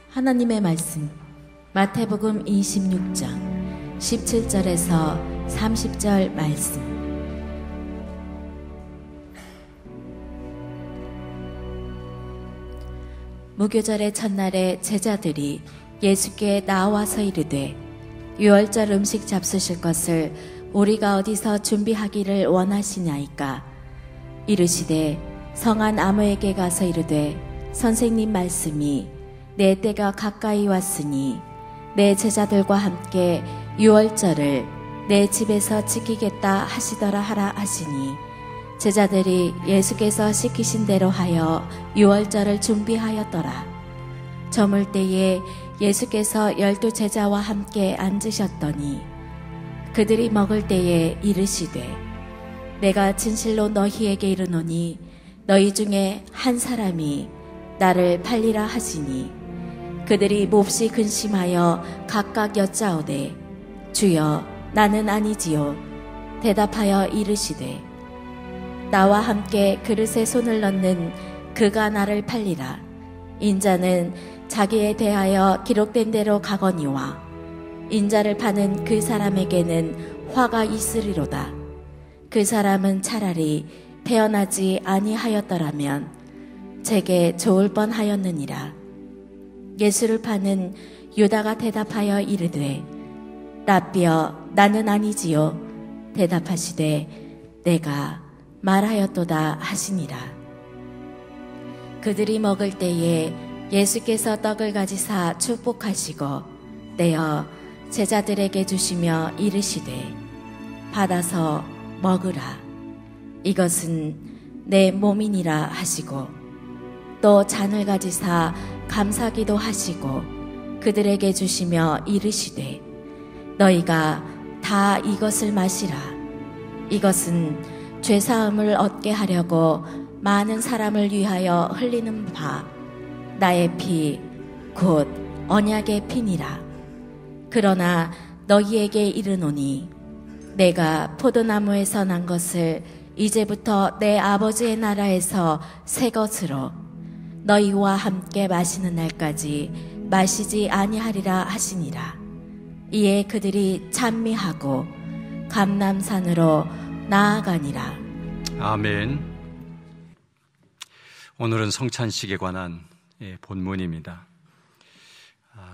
하나님의 말씀 마태복음 26장 17절에서 30절 말씀. 무교절의 첫날에 제자들이 예수께 나와서 이르되 유월절 음식 잡수실 것을 우리가 어디서 준비하기를 원하시냐이까. 이르시되 성한 아무에게 가서 이르되 선생님 말씀이 내 때가 가까이 왔으니 내 제자들과 함께 유월절을 내 집에서 지키겠다 하시더라 하라 하시니, 제자들이 예수께서 시키신 대로 하여 유월절을 준비하였더라. 저물 때에 예수께서 12 제자와 함께 앉으셨더니 그들이 먹을 때에 이르시되 내가 진실로 너희에게 이르노니 너희 중에 한 사람이 나를 팔리라 하시니, 그들이 몹시 근심하여 각각 여짜오되 주여 나는 아니지요. 대답하여 이르시되 나와 함께 그릇에 손을 넣는 그가 나를 팔리라. 인자는 자기에 대하여 기록된 대로 가거니와 인자를 파는 그 사람에게는 화가 있으리로다. 그 사람은 차라리 태어나지 아니하였더라면 제게 좋을 뻔하였느니라. 예수를 파는 유다가 대답하여 이르되 라삐여 나는 아니지요. 대답하시되 내가 말하였도다 하시니라. 그들이 먹을 때에 예수께서 떡을 가지사 축복하시고 떼어 제자들에게 주시며 이르시되 받아서 먹으라. 이것은 내 몸이니라 하시고, 또 잔을 가지사 감사기도 하시고 그들에게 주시며 이르시되 너희가 다 이것을 마시라. 이것은 죄사함을 얻게 하려고 많은 사람을 위하여 흘리는 바 나의 피 곧 언약의 피니라. 그러나 너희에게 이르노니 내가 포도나무에서 난 것을 이제부터 내 아버지의 나라에서 새 것으로 너희와 함께 마시는 날까지 마시지 아니하리라 하시니라. 이에 그들이 찬미하고 감람산으로 나아가니라. 아멘. 오늘은 성찬식에 관한 본문입니다.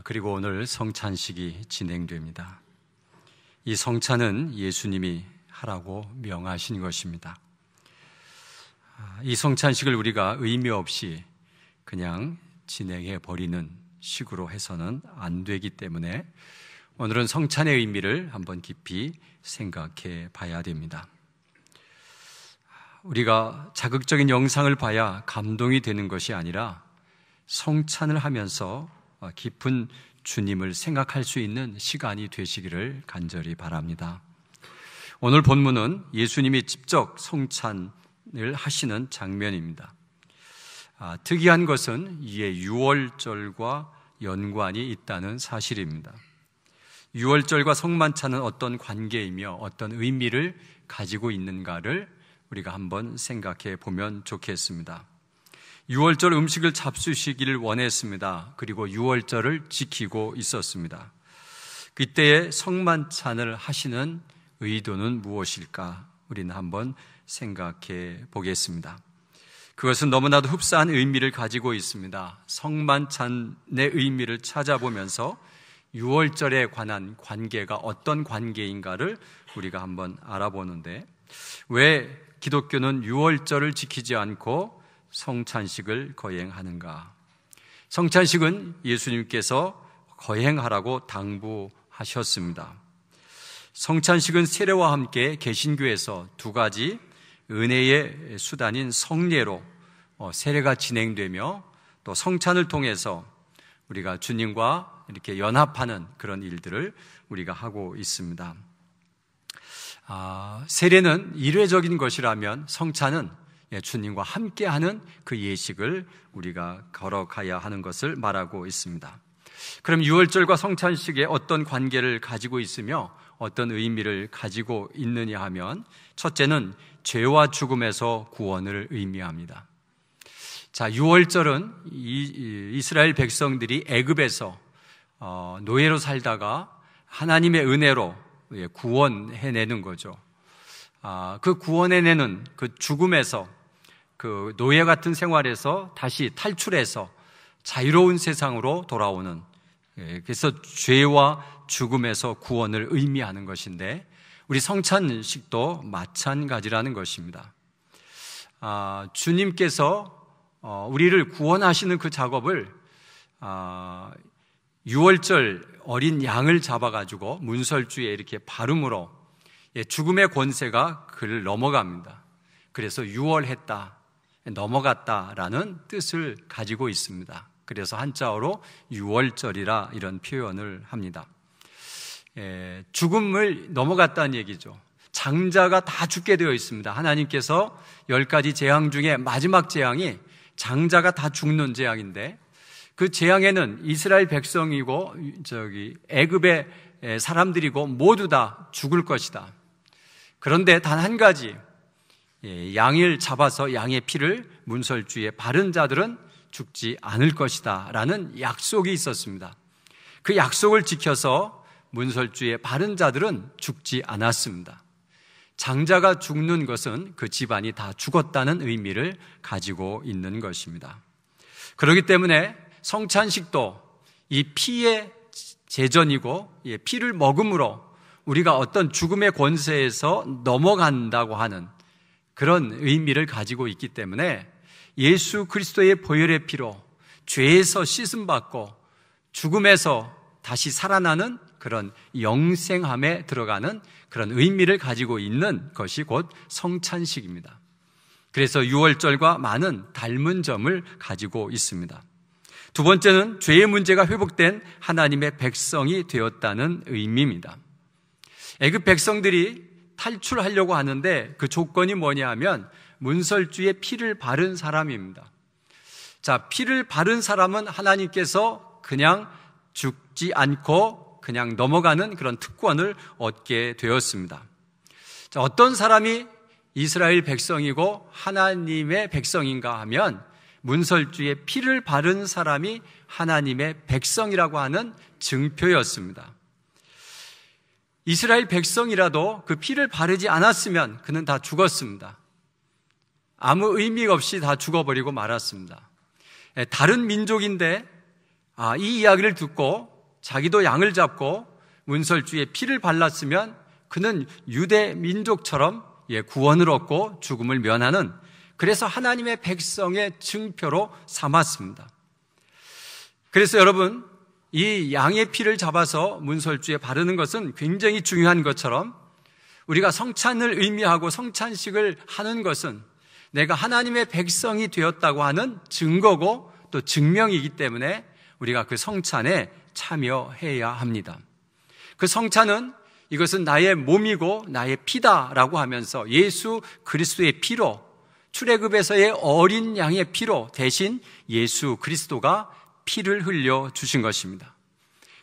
그리고 오늘 성찬식이 진행됩니다. 이 성찬은 예수님이 하라고 명하신 것입니다. 이 성찬식을 우리가 의미 없이 그냥 진행해 버리는 식으로 해서는 안 되기 때문에 오늘은 성찬의 의미를 한번 깊이 생각해 봐야 됩니다. 우리가 자극적인 영상을 봐야 감동이 되는 것이 아니라 성찬을 하면서 깊은 주님을 생각할 수 있는 시간이 되시기를 간절히 바랍니다. 오늘 본문은 예수님이 직접 성찬을 하시는 장면입니다. 특이한 것은 이에 유월절과 연관이 있다는 사실입니다. 유월절과 성만찬은 어떤 관계이며 어떤 의미를 가지고 있는가를 우리가 한번 생각해 보면 좋겠습니다. 유월절 음식을 잡수시기를 원했습니다. 그리고 유월절을 지키고 있었습니다. 그때에 성만찬을 하시는 의도는 무엇일까? 우리는 한번 생각해 보겠습니다. 그것은 너무나도 흡사한 의미를 가지고 있습니다. 성만찬의 의미를 찾아보면서 유월절에 관한 관계가 어떤 관계인가를 우리가 한번 알아보는데, 왜 기독교는 유월절을 지키지 않고 성찬식을 거행하는가? 성찬식은 예수님께서 거행하라고 당부하셨습니다. 성찬식은 세례와 함께 개신교에서 두 가지 은혜의 수단인 성례로 세례가 진행되며, 또 성찬을 통해서 우리가 주님과 이렇게 연합하는 그런 일들을 우리가 하고 있습니다. 세례는 일회적인 것이라면 성찬은 주님과 함께하는 그 예식을 우리가 걸어가야 하는 것을 말하고 있습니다. 그럼 유월절과 성찬식에 어떤 관계를 가지고 있으며 어떤 의미를 가지고 있느냐 하면, 첫째는 죄와 죽음에서 구원을 의미합니다. 자, 6월절은 이스라엘 백성들이 애굽에서 노예로 살다가 하나님의 은혜로 구원해내는 거죠. 그 구원해내는 그 죽음에서, 그 노예 같은 생활에서 다시 탈출해서 자유로운 세상으로 돌아오는, 그래서 죄와 죽음에서 구원을 의미하는 것인데, 우리 성찬식도 마찬가지라는 것입니다. 주님께서 우리를 구원하시는 그 작업을 6월절 어린 양을 잡아가지고 문설주에 이렇게 바름으로 죽음의 권세가 그를 넘어갑니다. 그래서 6월했다, 넘어갔다라는 뜻을 가지고 있습니다. 그래서 한자어로 6월절이라 이런 표현을 합니다. 죽음을 넘어갔다는 얘기죠. 장자가 다 죽게 되어 있습니다. 하나님께서 10가지 재앙 중에 마지막 재앙이 장자가 다 죽는 재앙인데, 그 재앙에는 이스라엘 백성이고 애굽의 사람들이고 모두 다 죽을 것이다. 그런데 단 한 가지, 양을 잡아서 양의 피를 문설주에 바른 자들은 죽지 않을 것이다 라는 약속이 있었습니다. 그 약속을 지켜서 문설주에 바른 자들은 죽지 않았습니다. 장자가 죽는 것은 그 집안이 다 죽었다는 의미를 가지고 있는 것입니다. 그렇기 때문에 성찬식도 이 피의 제전이고, 피를 먹음으로 우리가 어떤 죽음의 권세에서 넘어간다고 하는 그런 의미를 가지고 있기 때문에, 예수 그리스도의 보혈의 피로 죄에서 씻음받고 죽음에서 다시 살아나는 그런 영생함에 들어가는 그런 의미를 가지고 있는 것이 곧 성찬식입니다. 그래서 6월절과 많은 닮은 점을 가지고 있습니다. 두 번째는 죄의 문제가 회복된 하나님의 백성이 되었다는 의미입니다. 애굽 백성들이 탈출하려고 하는데 그 조건이 뭐냐 하면 문설주에 피를 바른 사람입니다. 자, 피를 바른 사람은 하나님께서 그냥 죽지 않고 그냥 넘어가는 그런 특권을 얻게 되었습니다. 자, 어떤 사람이 이스라엘 백성이고 하나님의 백성인가 하면 문설주에 피를 바른 사람이 하나님의 백성이라고 하는 증표였습니다. 이스라엘 백성이라도 그 피를 바르지 않았으면 그는 다 죽었습니다. 아무 의미 없이 다 죽어버리고 말았습니다. 다른 민족인데 이 이야기를 듣고 자기도 양을 잡고 문설주에 피를 발랐으면 그는 유대 민족처럼 구원을 얻고 죽음을 면하는, 그래서 하나님의 백성의 증표로 삼았습니다. 그래서 여러분, 이 양의 피를 잡아서 문설주에 바르는 것은 굉장히 중요한 것처럼, 우리가 성찬을 의미하고 성찬식을 하는 것은 내가 하나님의 백성이 되었다고 하는 증거고 또 증명이기 때문에 우리가 그 성찬에 참여해야 합니다. 그 성찬은 이것은 나의 몸이고 나의 피다라고 하면서 예수 그리스도의 피로, 출애굽에서의 어린 양의 피로 대신 예수 그리스도가 피를 흘려 주신 것입니다.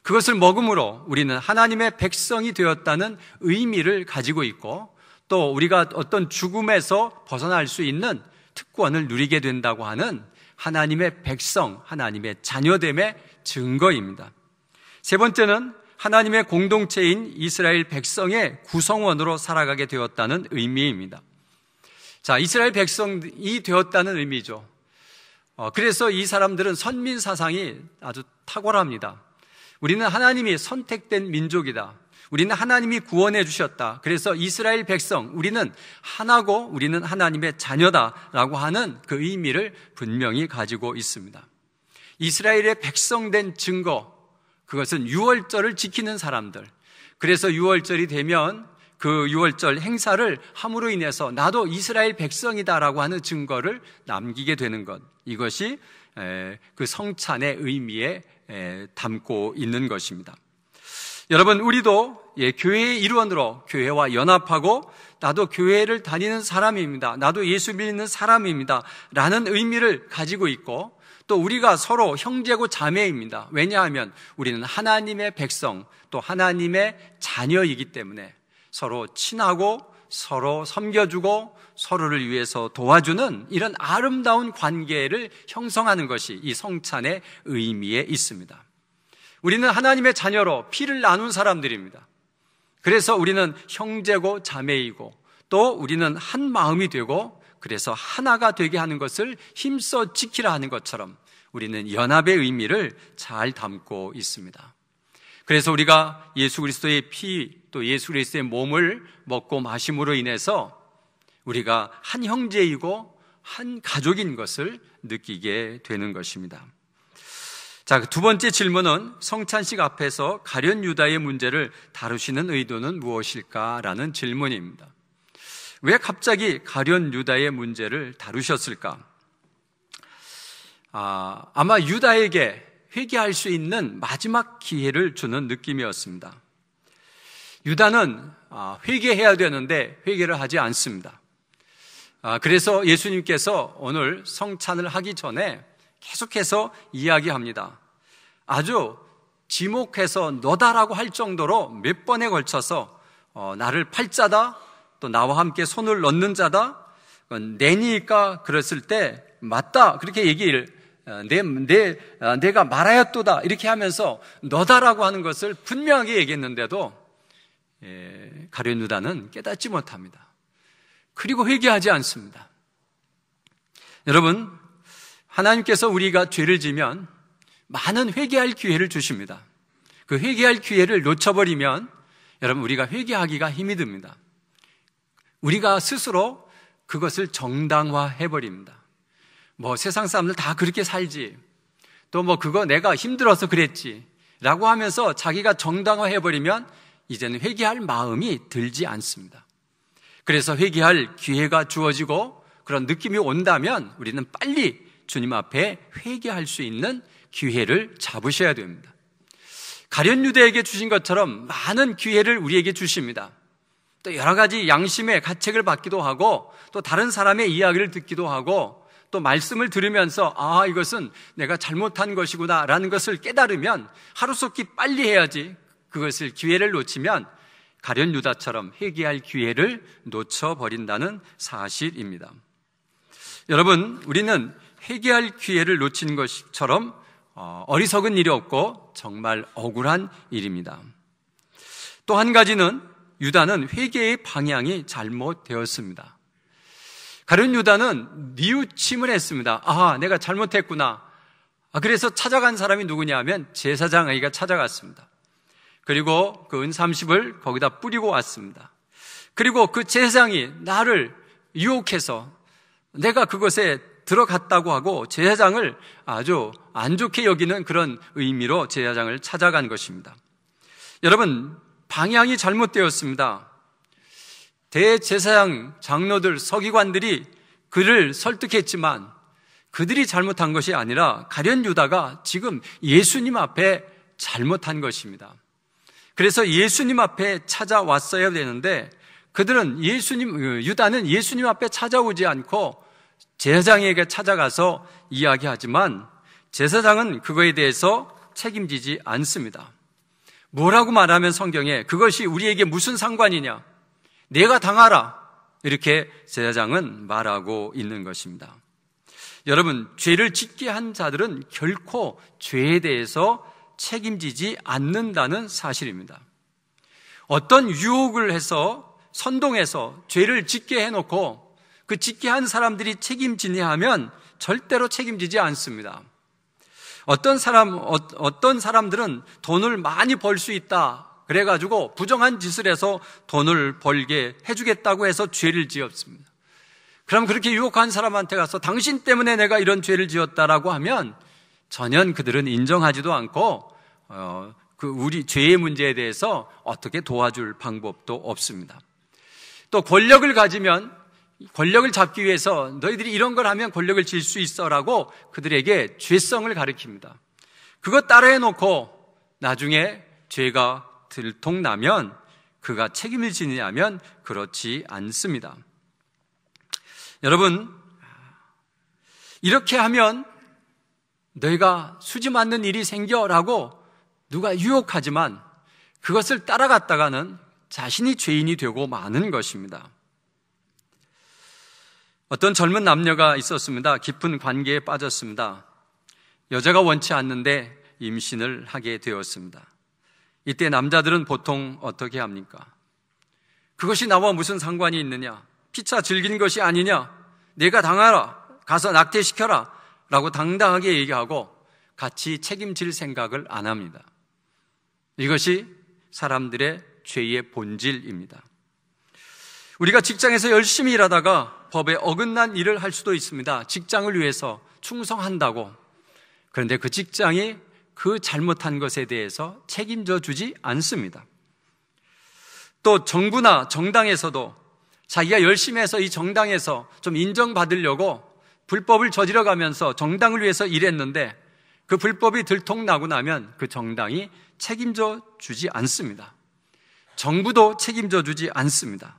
그것을 먹음으로 우리는 하나님의 백성이 되었다는 의미를 가지고 있고, 또 우리가 어떤 죽음에서 벗어날 수 있는 특권을 누리게 된다고 하는 하나님의 백성, 하나님의 자녀됨의 증거입니다. 세 번째는 하나님의 공동체인 이스라엘 백성의 구성원으로 살아가게 되었다는 의미입니다. 자, 이스라엘 백성이 되었다는 의미죠. 그래서 이 사람들은 선민 사상이 아주 탁월합니다. 우리는 하나님이 선택된 민족이다. 우리는 하나님이 구원해 주셨다. 그래서 이스라엘 백성, 우리는 하나고 우리는 하나님의 자녀다라고 하는 그 의미를 분명히 가지고 있습니다. 이스라엘의 백성된 증거, 그것은 6월절을 지키는 사람들. 그래서 6월절이 되면 그 6월절 행사를 함으로 인해서 나도 이스라엘 백성이다라고 하는 증거를 남기게 되는 것, 이것이 그 성찬의 의미에 담고 있는 것입니다. 여러분, 우리도 교회의 일원으로 교회와 연합하고 나도 교회를 다니는 사람입니다, 나도 예수 믿는 사람입니다 라는 의미를 가지고 있고, 또 우리가 서로 형제고 자매입니다. 왜냐하면 우리는 하나님의 백성, 또 하나님의 자녀이기 때문에 서로 친하고 서로 섬겨주고 서로를 위해서 도와주는 이런 아름다운 관계를 형성하는 것이 이 성찬의 의미에 있습니다. 우리는 하나님의 자녀로 피를 나눈 사람들입니다. 그래서 우리는 형제고 자매이고 또 우리는 한 마음이 되고 그래서 하나가 되게 하는 것을 힘써 지키라 하는 것처럼 우리는 연합의 의미를 잘 담고 있습니다. 그래서 우리가 예수 그리스도의 피 또 예수 그리스도의 몸을 먹고 마심으로 인해서 우리가 한 형제이고 한 가족인 것을 느끼게 되는 것입니다. 자, 두 번째 질문은 성찬식 앞에서 가룟 유다의 문제를 다루시는 의도는 무엇일까라는 질문입니다. 왜 갑자기 가룟 유다의 문제를 다루셨을까? 아마 유다에게 회개할 수 있는 마지막 기회를 주는 느낌이었습니다. 유다는 회개해야 되는데 회개를 하지 않습니다. 그래서 예수님께서 오늘 성찬을 하기 전에 계속해서 이야기합니다. 아주 지목해서 너다라고 할 정도로 몇 번에 걸쳐서 나를 팔자다, 또 나와 함께 손을 넣는 자다, 내니까 그랬을 때 맞다 그렇게 얘기를 내가 말하였도다 이렇게 하면서 너다라고 하는 것을 분명하게 얘기했는데도 가룟 유다는 깨닫지 못합니다. 그리고 회개하지 않습니다. 여러분, 하나님께서 우리가 죄를 지면 많은 회개할 기회를 주십니다. 그 회개할 기회를 놓쳐버리면 여러분 우리가 회개하기가 힘이 듭니다. 우리가 스스로 그것을 정당화해버립니다. 세상 사람들 다 그렇게 살지, 또 그거 내가 힘들어서 그랬지 라고 하면서 자기가 정당화해버리면 이제는 회개할 마음이 들지 않습니다. 그래서 회개할 기회가 주어지고 그런 느낌이 온다면 우리는 빨리 주님 앞에 회개할 수 있는 기회를 잡으셔야 됩니다. 가룟 유다에게 주신 것처럼 많은 기회를 우리에게 주십니다. 또 여러 가지 양심의 가책을 받기도 하고 또 다른 사람의 이야기를 듣기도 하고 또 말씀을 들으면서 이것은 내가 잘못한 것이구나 라는 것을 깨달으면 하루속히 빨리 해야지, 그것을 기회를 놓치면 가룟 유다처럼 회개할 기회를 놓쳐버린다는 사실입니다. 여러분, 우리는 회개할 기회를 놓치는 것처럼 어리석은 일이 없고 정말 억울한 일입니다. 또 한 가지는 유다는 회개의 방향이 잘못되었습니다. 가룟 유다는 뉘우침을 했습니다. 내가 잘못했구나. 그래서 찾아간 사람이 누구냐 하면 제사장에게 찾아갔습니다. 그리고 그 은 30을 거기다 뿌리고 왔습니다. 그리고 그 제사장이 나를 유혹해서 내가 그것에 들어갔다고 하고 제사장을 아주 안 좋게 여기는 그런 의미로 제사장을 찾아간 것입니다. 여러분, 방향이 잘못되었습니다. 대제사장, 장로들, 서기관들이 그를 설득했지만 그들이 잘못한 것이 아니라 가룟 유다가 지금 예수님 앞에 잘못한 것입니다. 그래서 예수님 앞에 찾아왔어야 되는데 유다는 예수님 앞에 찾아오지 않고 제사장에게 찾아가서 이야기하지만 제사장은 그거에 대해서 책임지지 않습니다. 뭐라고 말하면 성경에 그것이 우리에게 무슨 상관이냐? 내가 당하라. 이렇게 제사장은 말하고 있는 것입니다. 여러분, 죄를 짓게 한 자들은 결코 죄에 대해서 책임지지 않는다는 사실입니다. 어떤 유혹을 해서 선동해서 죄를 짓게 해놓고 그 짓게 한 사람들이 책임지냐 하면 절대로 책임지지 않습니다. 어떤 사람들은 돈을 많이 벌 수 있다 그래가지고 부정한 짓을 해서 돈을 벌게 해주겠다고 해서 죄를 지었습니다. 그럼 그렇게 유혹한 사람한테 가서 당신 때문에 내가 이런 죄를 지었다라고 하면 전혀 그들은 인정하지도 않고 우리 죄의 문제에 대해서 어떻게 도와줄 방법도 없습니다. 또 권력을 가지면 권력을 잡기 위해서 너희들이 이런 걸 하면 권력을 질 수 있어라고 그들에게 죄성을 가르칩니다. 그거 따라해놓고 나중에 죄가 들통나면 그가 책임을 지느냐면 그렇지 않습니다. 여러분, 이렇게 하면 너희가 수지 맞는 일이 생겨라고 누가 유혹하지만 그것을 따라갔다가는 자신이 죄인이 되고 마는 것입니다. 어떤 젊은 남녀가 있었습니다. 깊은 관계에 빠졌습니다. 여자가 원치 않는데 임신을 하게 되었습니다. 이때 남자들은 보통 어떻게 합니까? 그것이 나와 무슨 상관이 있느냐? 피차 즐긴 것이 아니냐? 내가 당하라, 가서 낙태시켜라 라고 당당하게 얘기하고 같이 책임질 생각을 안 합니다. 이것이 사람들의 죄의 본질입니다. 우리가 직장에서 열심히 일하다가 법에 어긋난 일을 할 수도 있습니다. 직장을 위해서 충성한다고. 그런데 그 직장이 그 잘못한 것에 대해서 책임져 주지 않습니다. 또 정부나 정당에서도 자기가 열심히 해서 이 정당에서 좀 인정받으려고 불법을 저질러가면서 정당을 위해서 일했는데 그 불법이 들통나고 나면 그 정당이 책임져 주지 않습니다. 정부도 책임져 주지 않습니다.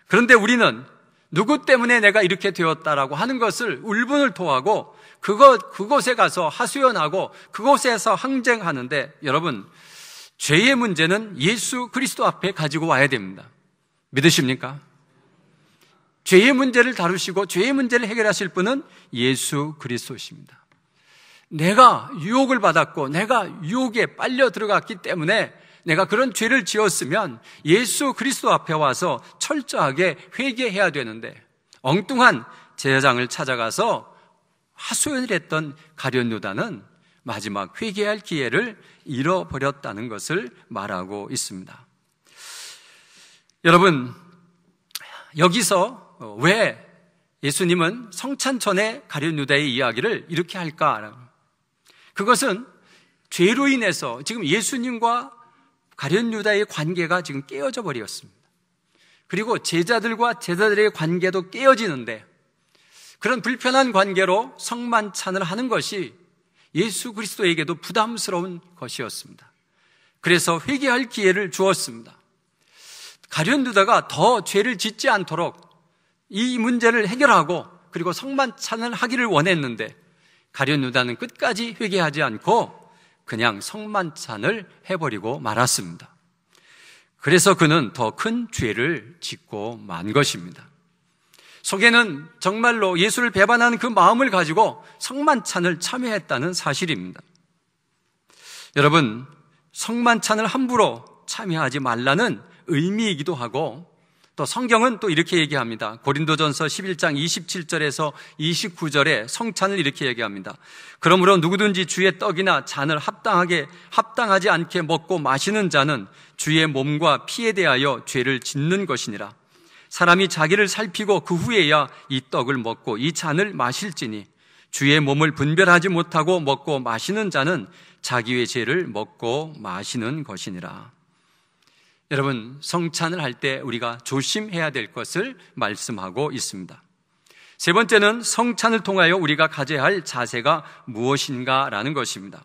그런데 우리는 누구 때문에 내가 이렇게 되었다라고 하는 것을 울분을 토하고 그곳에 가서 하소연하고 그곳에서 항쟁하는데, 여러분, 죄의 문제는 예수 그리스도 앞에 가지고 와야 됩니다. 믿으십니까? 죄의 문제를 다루시고 죄의 문제를 해결하실 분은 예수 그리스도십니다. 내가 유혹을 받았고 내가 유혹에 빨려 들어갔기 때문에 내가 그런 죄를 지었으면 예수 그리스도 앞에 와서 철저하게 회개해야 되는데, 엉뚱한 제사장을 찾아가서 하소연을 했던 가룟 유다는 마지막 회개할 기회를 잃어버렸다는 것을 말하고 있습니다. 여러분, 여기서 왜 예수님은 성찬 전에 가룟 유다의 이야기를 이렇게 할까? 그것은 죄로 인해서 지금 예수님과 가룟 유다의 관계가 지금 깨어져 버렸습니다. 그리고 제자들과 제자들의 관계도 깨어지는데, 그런 불편한 관계로 성만찬을 하는 것이 예수 그리스도에게도 부담스러운 것이었습니다. 그래서 회개할 기회를 주었습니다. 가룟 유다가 더 죄를 짓지 않도록 이 문제를 해결하고 그리고 성만찬을 하기를 원했는데, 가룟 유다는 끝까지 회개하지 않고 그냥 성만찬을 해버리고 말았습니다. 그래서 그는 더 큰 죄를 짓고 만 것입니다. 속에는 정말로 예수를 배반하는 그 마음을 가지고 성만찬을 참여했다는 사실입니다. 여러분, 성만찬을 함부로 참여하지 말라는 의미이기도 하고, 또 성경은 또 이렇게 얘기합니다. 고린도전서 11장 27절에서 29절에 성찬을 이렇게 얘기합니다. 그러므로 누구든지 주의 떡이나 잔을 합당하지 않게 먹고 마시는 자는 주의 몸과 피에 대하여 죄를 짓는 것이니라. 사람이 자기를 살피고 그 후에야 이 떡을 먹고 이 잔을 마실지니, 주의 몸을 분별하지 못하고 먹고 마시는 자는 자기의 죄를 먹고 마시는 것이니라. 여러분, 성찬을 할 때 우리가 조심해야 될 것을 말씀하고 있습니다. 세 번째는 성찬을 통하여 우리가 가져야 할 자세가 무엇인가라는 것입니다.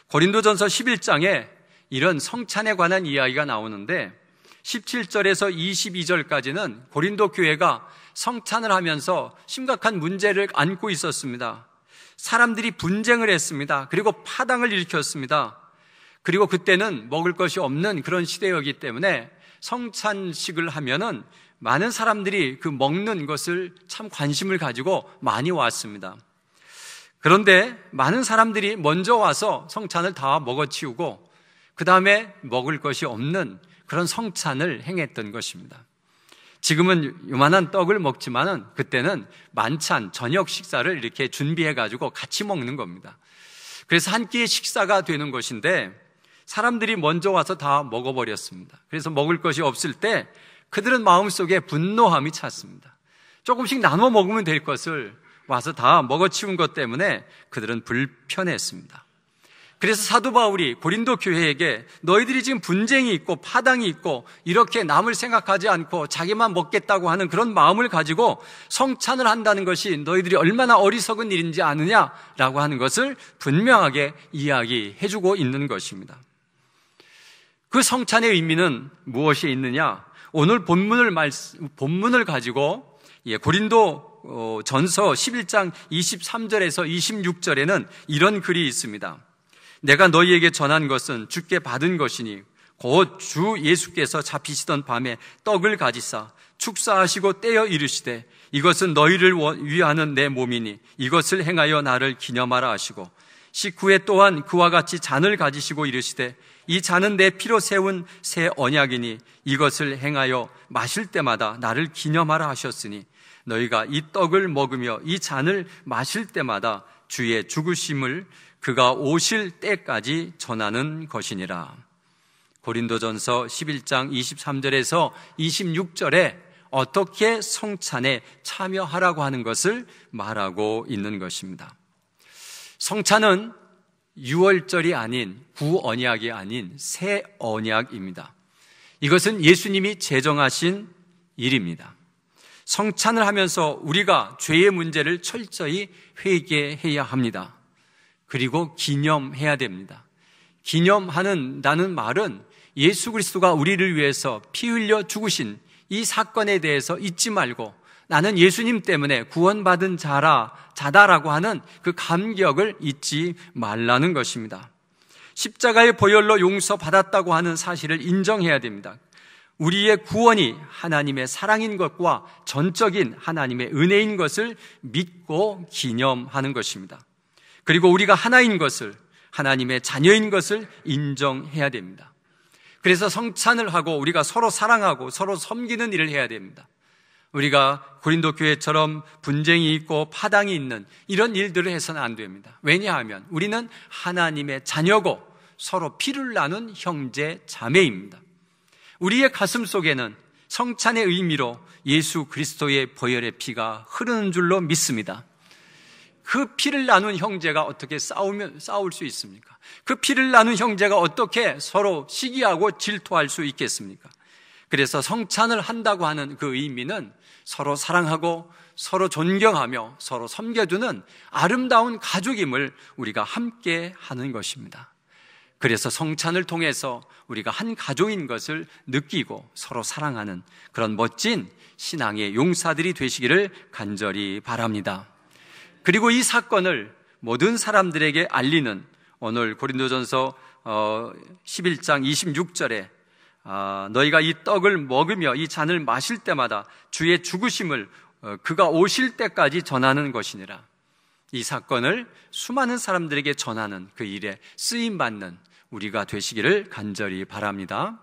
고린도전서 11장에 이런 성찬에 관한 이야기가 나오는데, 17절에서 22절까지는 고린도 교회가 성찬을 하면서 심각한 문제를 안고 있었습니다. 사람들이 분쟁을 했습니다. 그리고 파당을 일으켰습니다. 그리고 그때는 먹을 것이 없는 그런 시대였기 때문에 성찬식을 하면은 많은 사람들이 그 먹는 것을 참 관심을 가지고 많이 왔습니다. 그런데 많은 사람들이 먼저 와서 성찬을 다 먹어치우고 그 다음에 먹을 것이 없는 그런 성찬을 행했던 것입니다. 지금은 요만한 떡을 먹지만은 그때는 만찬, 저녁 식사를 이렇게 준비해가지고 같이 먹는 겁니다. 그래서 한 끼의 식사가 되는 것인데, 사람들이 먼저 와서 다 먹어버렸습니다. 그래서 먹을 것이 없을 때 그들은 마음속에 분노함이 찼습니다. 조금씩 나눠 먹으면 될 것을 와서 다 먹어치운 것 때문에 그들은 불편했습니다. 그래서 사도 바울이 고린도 교회에게 너희들이 지금 분쟁이 있고 파당이 있고 이렇게 남을 생각하지 않고 자기만 먹겠다고 하는 그런 마음을 가지고 성찬을 한다는 것이 너희들이 얼마나 어리석은 일인지 아느냐라고 하는 것을 분명하게 이야기해주고 있는 것입니다. 그 성찬의 의미는 무엇이 있느냐? 오늘 본문을 가지고 고린도 전서 11장 23절에서 26절에는 이런 글이 있습니다. 내가 너희에게 전한 것은 주께 받은 것이니 곧 주 예수께서 잡히시던 밤에 떡을 가지사 축사하시고 떼어 이르시되 이것은 너희를 위하는 내 몸이니 이것을 행하여 나를 기념하라 하시고 식후에 또한 그와 같이 잔을 가지시고 이르시되 이 잔은 내 피로 세운 새 언약이니 이것을 행하여 마실 때마다 나를 기념하라 하셨으니 너희가 이 떡을 먹으며 이 잔을 마실 때마다 주의 죽으심을 그가 오실 때까지 전하는 것이니라. 고린도전서 11장 23절에서 26절에 어떻게 성찬에 참여하라고 하는 것을 말하고 있는 것입니다. 성찬은 유월절이 아닌 구언약이 아닌 새 언약입니다. 이것은 예수님이 제정하신 일입니다. 성찬을 하면서 우리가 죄의 문제를 철저히 회개해야 합니다. 그리고 기념해야 됩니다. 기념한다는 말은 예수 그리스도가 우리를 위해서 피 흘려 죽으신 이 사건에 대해서 잊지 말고 나는 예수님 때문에 구원받은 자다라고 하는 그 감격을 잊지 말라는 것입니다. 십자가의 보혈로 용서받았다고 하는 사실을 인정해야 됩니다. 우리의 구원이 하나님의 사랑인 것과 전적인 하나님의 은혜인 것을 믿고 기념하는 것입니다. 그리고 우리가 하나인 것을, 하나님의 자녀인 것을 인정해야 됩니다. 그래서 성찬을 하고 우리가 서로 사랑하고 서로 섬기는 일을 해야 됩니다. 우리가 고린도 교회처럼 분쟁이 있고 파당이 있는 이런 일들을 해서는 안 됩니다. 왜냐하면 우리는 하나님의 자녀고 서로 피를 나눈 형제 자매입니다. 우리의 가슴 속에는 성찬의 의미로 예수 그리스도의 보혈의 피가 흐르는 줄로 믿습니다. 그 피를 나눈 형제가 어떻게 싸울 수 있습니까? 그 피를 나눈 형제가 어떻게 서로 시기하고 질투할 수 있겠습니까? 그래서 성찬을 한다고 하는 그 의미는 서로 사랑하고 서로 존경하며 서로 섬겨주는 아름다운 가족임을 우리가 함께 하는 것입니다. 그래서 성찬을 통해서 우리가 한 가족인 것을 느끼고 서로 사랑하는 그런 멋진 신앙의 용사들이 되시기를 간절히 바랍니다. 그리고 이 사건을 모든 사람들에게 알리는 오늘 고린도전서 11장 26절에 너희가 이 떡을 먹으며 이 잔을 마실 때마다 주의 죽으심을 그가 오실 때까지 전하는 것이니라. 이 사건을 수많은 사람들에게 전하는 그 일에 쓰임받는 우리가 되시기를 간절히 바랍니다.